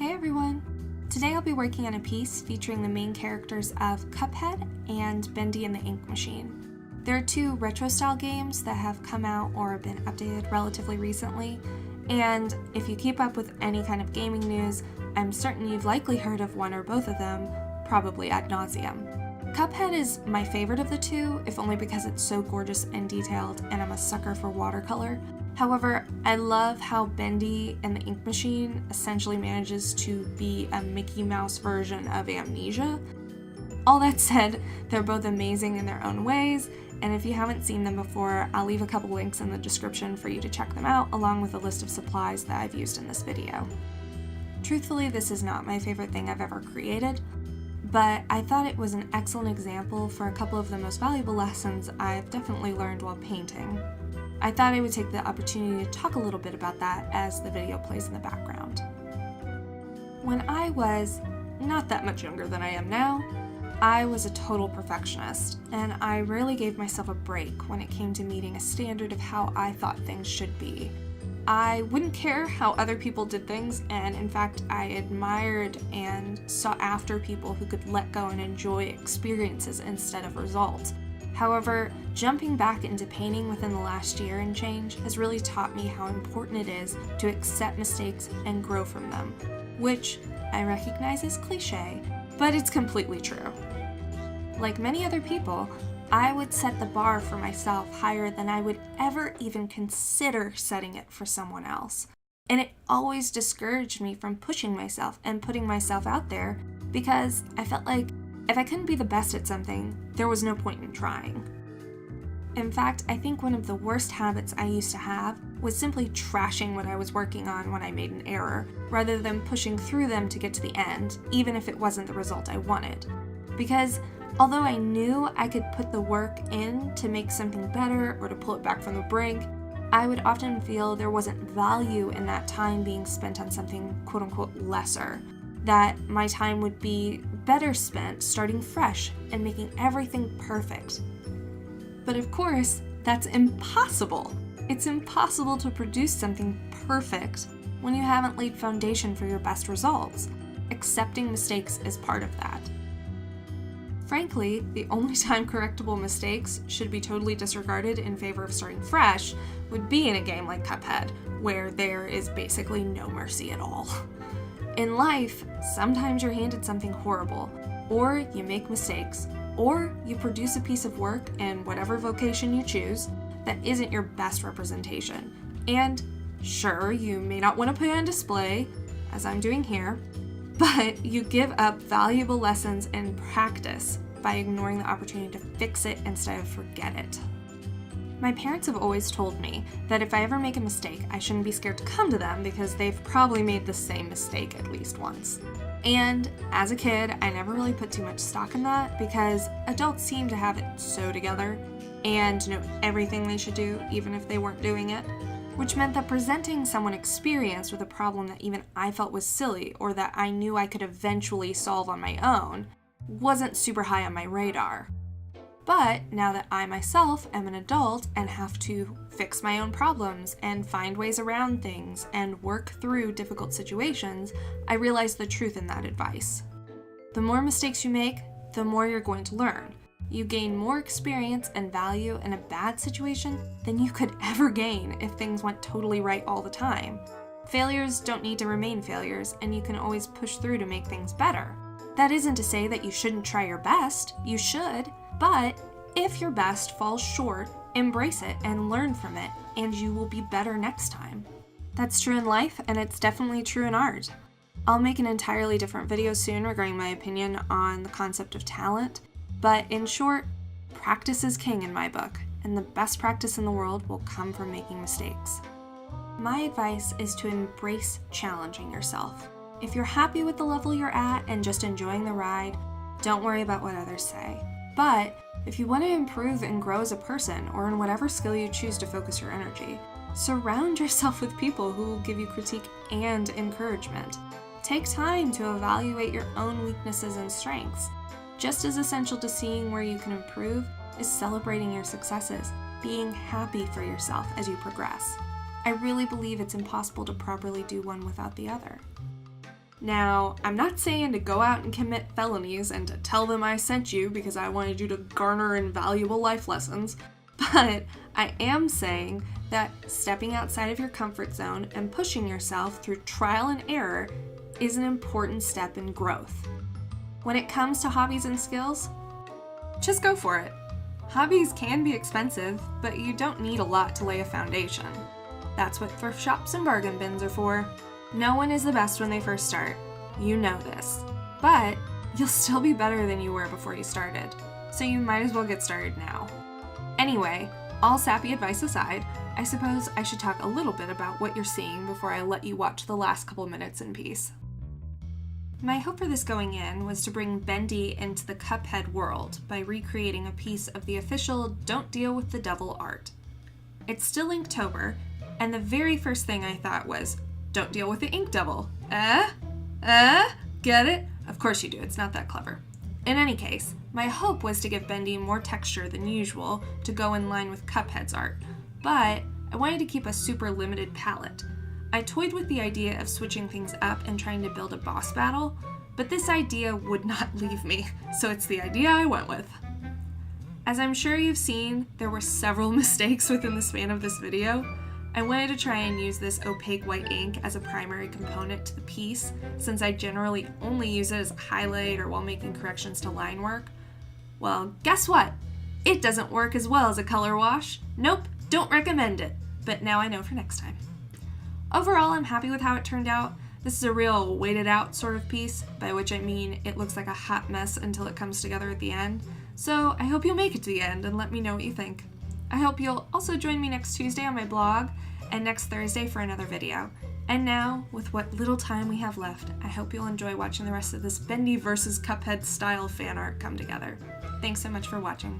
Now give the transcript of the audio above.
Hey everyone! Today I'll be working on a piece featuring the main characters of Cuphead and Bendy and the Ink Machine. There are two retro-style games that have come out or been updated relatively recently, and if you keep up with any kind of gaming news, I'm certain you've likely heard of one or both of them, probably ad nauseum. Cuphead is my favorite of the two, if only because it's so gorgeous and detailed, and I'm a sucker for watercolor. However, I love how Bendy and the Ink Machine essentially manages to be a Mickey Mouse version of Amnesia. All that said, they're both amazing in their own ways, and if you haven't seen them before, I'll leave a couple links in the description for you to check them out, along with a list of supplies that I've used in this video. Truthfully, this is not my favorite thing I've ever created, but I thought it was an excellent example for a couple of the most valuable lessons I've definitely learned while painting. I thought I would take the opportunity to talk a little bit about that as the video plays in the background. When I was not that much younger than I am now, I was a total perfectionist, and I rarely gave myself a break when it came to meeting a standard of how I thought things should be. I wouldn't care how other people did things, and in fact, I admired and sought after people who could let go and enjoy experiences instead of results. However, jumping back into painting within the last year and change has really taught me how important it is to accept mistakes and grow from them, which I recognize as cliche, but it's completely true. Like many other people, I would set the bar for myself higher than I would ever even consider setting it for someone else. And it always discouraged me from pushing myself and putting myself out there because I felt like if I couldn't be the best at something, there was no point in trying. In fact, I think one of the worst habits I used to have was simply trashing what I was working on when I made an error, rather than pushing through them to get to the end, even if it wasn't the result I wanted. Because although I knew I could put the work in to make something better or to pull it back from the brink, I would often feel there wasn't value in that time being spent on something quote-unquote lesser. That my time would be better spent starting fresh and making everything perfect. But of course, that's impossible. It's impossible to produce something perfect when you haven't laid foundation for your best results. Accepting mistakes is part of that. Frankly, the only time correctable mistakes should be totally disregarded in favor of starting fresh would be in a game like Cuphead, where there is basically no mercy at all. In life, sometimes you're handed something horrible, or you make mistakes, or you produce a piece of work in whatever vocation you choose that isn't your best representation. And sure, you may not want to put it on display, as I'm doing here, but you give up valuable lessons in practice by ignoring the opportunity to fix it instead of forget it. My parents have always told me that if I ever make a mistake, I shouldn't be scared to come to them because they've probably made the same mistake at least once. And as a kid, I never really put too much stock in that because adults seem to have it so together and know everything they should do even if they weren't doing it, which meant that presenting someone experienced with a problem that even I felt was silly or that I knew I could eventually solve on my own wasn't super high on my radar. But now that I myself am an adult and have to fix my own problems and find ways around things and work through difficult situations, I realize the truth in that advice. The more mistakes you make, the more you're going to learn. You gain more experience and value in a bad situation than you could ever gain if things went totally right all the time. Failures don't need to remain failures, and you can always push through to make things better. That isn't to say that you shouldn't try your best. You should. But if your best falls short, embrace it and learn from it, and you will be better next time. That's true in life, and it's definitely true in art. I'll make an entirely different video soon regarding my opinion on the concept of talent, but in short, practice is king in my book, and the best practice in the world will come from making mistakes. My advice is to embrace challenging yourself. If you're happy with the level you're at and just enjoying the ride, don't worry about what others say. But if you want to improve and grow as a person, or in whatever skill you choose to focus your energy, surround yourself with people who will give you critique and encouragement. Take time to evaluate your own weaknesses and strengths. Just as essential to seeing where you can improve is celebrating your successes, being happy for yourself as you progress. I really believe it's impossible to properly do one without the other. Now, I'm not saying to go out and commit felonies and to tell them I sent you because I wanted you to garner invaluable life lessons, but I am saying that stepping outside of your comfort zone and pushing yourself through trial and error is an important step in growth. When it comes to hobbies and skills, just go for it. Hobbies can be expensive, but you don't need a lot to lay a foundation. That's what thrift shops and bargain bins are for. No one is the best when they first start. You know this. But you'll still be better than you were before you started. So you might as well get started now. Anyway, all sappy advice aside, I suppose I should talk a little bit about what you're seeing before I let you watch the last couple minutes in peace. My hope for this going in was to bring Bendy into the Cuphead world by recreating a piece of the official Don't Deal with the Devil art. It's still Inktober, and the very first thing I thought was, don't deal with the ink devil. Get it? Of course you do, it's not that clever. In any case, my hope was to give Bendy more texture than usual to go in line with Cuphead's art, but I wanted to keep a super limited palette. I toyed with the idea of switching things up and trying to build a boss battle, but this idea would not leave me, so it's the idea I went with. As I'm sure you've seen, there were several mistakes within the span of this video. I wanted to try and use this opaque white ink as a primary component to the piece, since I generally only use it as a highlight or while making corrections to line work. Well, guess what? It doesn't work as well as a color wash. Nope, don't recommend it, but now I know for next time. Overall, I'm happy with how it turned out. This is a real waited out sort of piece, by which I mean it looks like a hot mess until it comes together at the end. So I hope you'll make it to the end and let me know what you think. I hope you'll also join me next Tuesday on my blog and next Thursday for another video. And now, with what little time we have left, I hope you'll enjoy watching the rest of this Bendy vs. Cuphead style fan art come together. Thanks so much for watching.